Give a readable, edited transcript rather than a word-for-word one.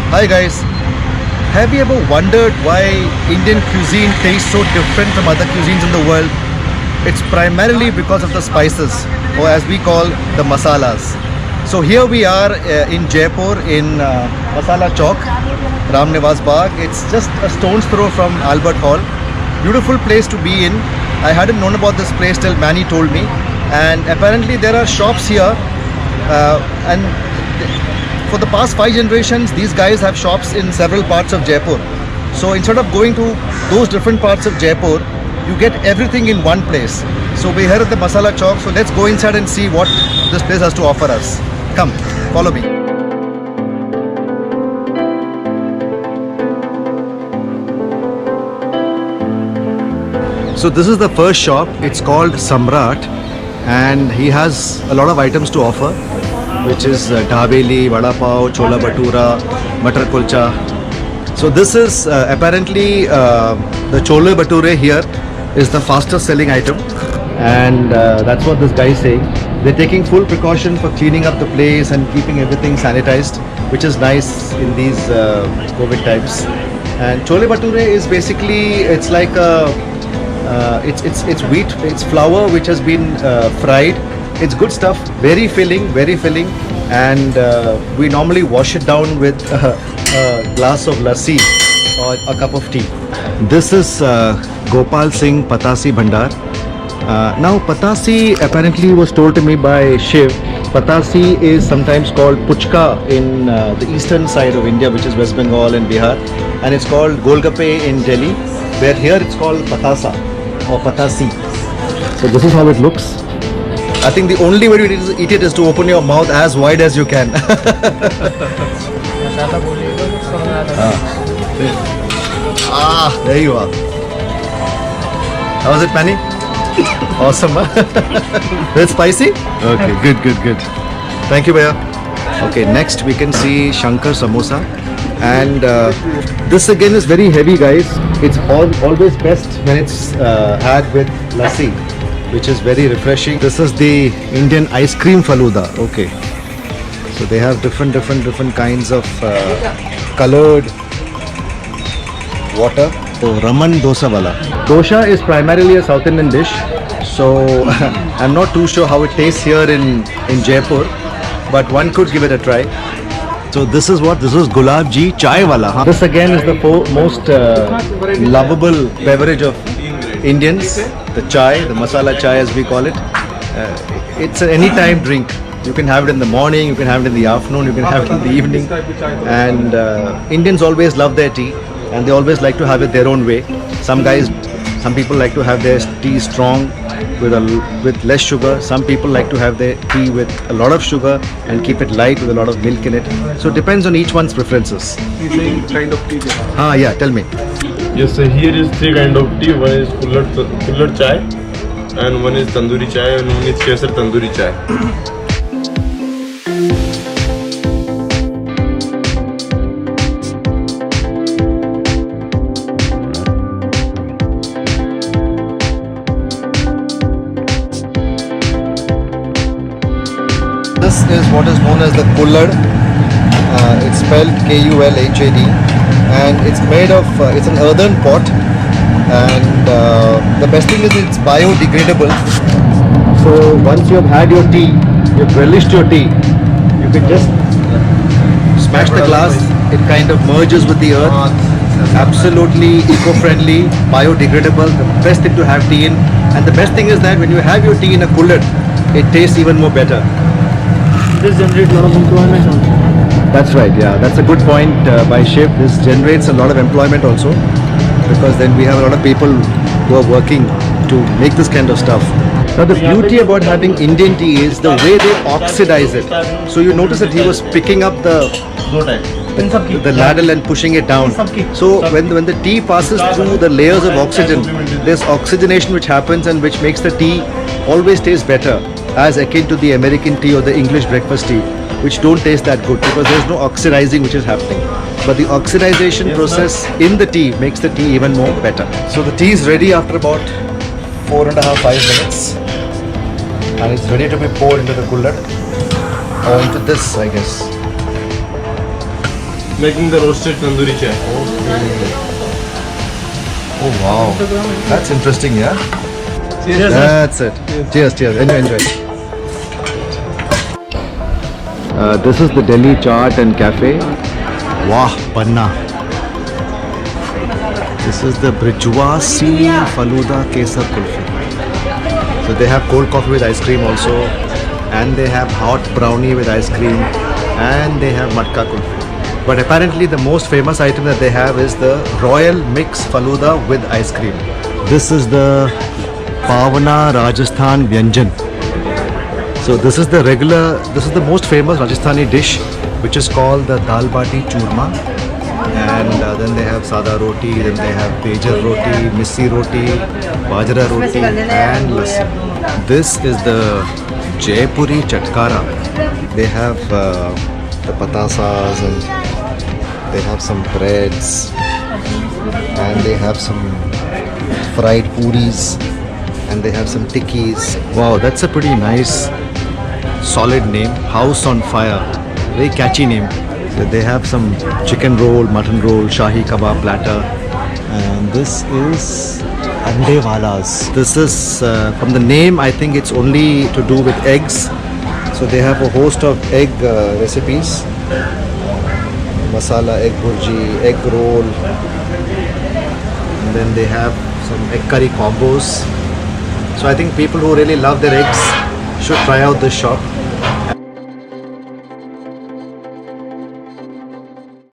Hi guys. Have you ever wondered why Indian cuisine tastes so different from other cuisines in the world? It's primarily because of the spices, or as we call the masalas. So here we are in Jaipur in Masala Chowk, Ram Niwas Garden. It's just a stone's throw from Albert Hall. Beautiful place to be in. I hadn't known about this place till Manny told me. And apparently there are shops here and for the past 5 generations these guys have shops in several parts of Jaipur. So instead of going to those different parts of Jaipur, you get everything in one place. So we're here at the Masala Chowk, so let's go inside and see what this place has to offer us. Come, follow me. So this is the first shop. It's called Samrat and he has a lot of items to offer, which is dabeli, vada pav, chola bhatura, matar kulcha. So this is apparently the chola bhature here is the fastest selling item, and that's what this guy is saying. They're taking full precaution for cleaning up the place and keeping everything sanitized, which is nice in these COVID times. And chola bhature is basically, it's like a it's wheat, it's flour which has been fried. It's good stuff, very filling, and we normally wash it down with a glass of lassi or a cup of tea. This is Gopal Singh Patasi Bhandar. Now Patasi apparently was told to me by Shiv. Patasi is sometimes called puchka in the eastern side of India, which is West Bengal and Bihar, and it's called golgappe in Delhi, where here it's called patasa or patasi. So this is how it looks. I think the only way to eat it is to open your mouth as wide as you can. There you are. How was it, Pani? Awesome, huh? Is it spicy? Okay, good. Thank you, Bhaiya. Okay, next we can see Shankar Samosa. And this again is very heavy, guys. It's always best when it's had with lassi, which is very refreshing. This is the Indian ice cream faluda. Okay, so they have different kinds of colored water. So Raman dosa wala. Dosa is primarily a South Indian dish, so I'm not too sure how it tastes here in Jaipur, but one could give it a try. So this is gulab ji chai wala. Huh? This again is the most lovable beverage of Indians, the chai, the masala chai as we call it. It's an anytime drink. You can have it in the morning, you can have it in the afternoon, you can have it in the evening. And Indians always love their tea, and they always like to have it their own way. Some people like to have their tea strong with less sugar. Some people like to have their tea with a lot of sugar and keep it light with a lot of milk in it. So it depends on each one's preferences. He's saying kind of tea. Yeah, tell me. Yes, so here is 3 kind of tea. One is kullar chai, and one is tandoori chai, and one is kesar tandoori chai. This is what is known as the kullad. It's spelled Kulhad, and it's made of, it's an earthen pot, and the best thing is it's biodegradable. So once you have had your tea, you've relished your tea, you can just smash the glass, it kind of merges with the earth. Absolutely eco-friendly, biodegradable, the best thing to have tea in. And the best thing is that when you have your tea in a kullad, it tastes even more better. This generates a lot of employment also. That's right, yeah. That's a good point by Shiv. This generates a lot of employment also, because then we have a lot of people who are working to make this kind of stuff. Now the beauty about having Indian tea is the way they oxidize it. So you notice that he was picking up the ladle and pushing it down. So when the tea passes through the layers of oxygen, there's oxygenation which happens and which makes the tea always taste better, as akin to the American tea or the English breakfast tea, which don't taste that good because there's no oxidizing which is happening. But the oxidization process in the tea makes the tea even more better. So the tea is ready after about 4.5-5 minutes, and it's ready to be poured into the kullad or into this, I guess. making the roasted tandoori chai. Oh wow, that's interesting, yeah. Yes, That's it. Cheers, cheers. Enjoy. This is the Delhi Chaat and Cafe. Wah, panna. This is the Brijwasi Faluda Kesar Kulfi. So they have cold coffee with ice cream also, and they have hot brownie with ice cream, and they have matka kulfi. But apparently the most famous item that they have is the Royal Mix Faluda with ice cream. This is the Pavana Rajasthan Vyanjan. So this is the most famous Rajasthani dish, which is called the Dal Bati Churma. And then they have Sada Roti, then they have Bejar Roti, Missi Roti, Bajra Roti and Lassi. This is the Jaipuri Chatkara. They have the patasas and they have some breads and they have some fried puris and they have some tikkis. Wow, that's a pretty nice solid name. House on Fire. Very catchy name. So they have some chicken roll, mutton roll, shahi kebab platter, and this is Ande Walas. This is from the name, I think it's only to do with eggs. So they have a host of egg recipes. Masala, egg burji, egg roll, and then they have some egg curry combos. So I think people who really love their eggs should try out this shop.